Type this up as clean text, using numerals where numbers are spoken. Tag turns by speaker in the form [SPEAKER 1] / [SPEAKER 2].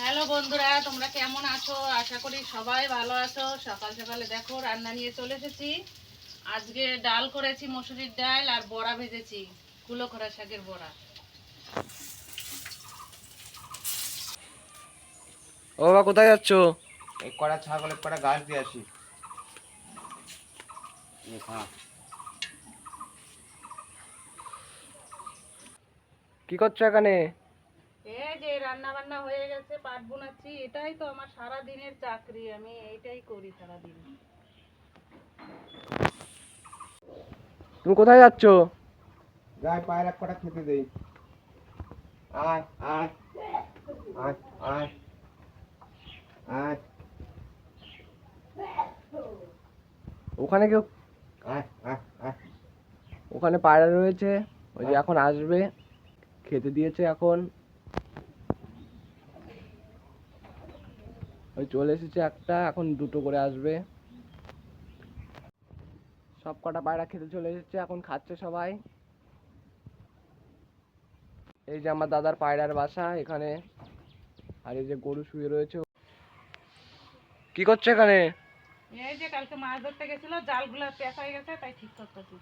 [SPEAKER 1] Hello বন্ধুরা, তোমরা কেমন আছো? আশা করি সবাই ভালো আছো। সকাল সকালে দেখো রান্না নিয়ে চলে এসেছি। আজকে ডাল করেছি, মসুরির ডাল, আর বড়া ভেজেছি, কুলোখড়া শাকের বড়া।
[SPEAKER 2] ও বাবা, কোথায় যাচ্ছ?
[SPEAKER 3] এই কড়া ছাগলের কড়া গাছ দিয়ে আসি।
[SPEAKER 2] কি করছো এখানে?
[SPEAKER 1] এই যে রান্না বান্না হয়ে গেছে, পাট বোনাচ্ছি। এটাই তো আমার সারা দিনের চাকরি, আমি এইটাই করি সারাদিন।
[SPEAKER 2] তুমি কোথায় যাচ্ছ?
[SPEAKER 3] গায়ে পায়ের এক কটা খেতে দেই। আয় আয় আয় আয় আয়
[SPEAKER 2] ওখানে কেউ,
[SPEAKER 3] আয় আয় আয়।
[SPEAKER 2] ওখানে পায়রা রয়েছে, ওই যে এখন আসবে, খেতে দিয়েছে এখন। ওই চলে এসেছে একটা, এখন দুটো করে আসবে। সব কটা পায়রা খেতে চলে এসেছে, এখন খাচ্ছে সবাই। এই যে আমার দাদার পায়রার বাসা এখানে, আর এই যে গরু শুয়ে রয়েছে। কি করছে এখানে?
[SPEAKER 1] এই যে কালকে মাছ ধরতে গেছিল, জালগুলা পেঁচা হয়ে গেছে, তাই ঠিক করতেছি।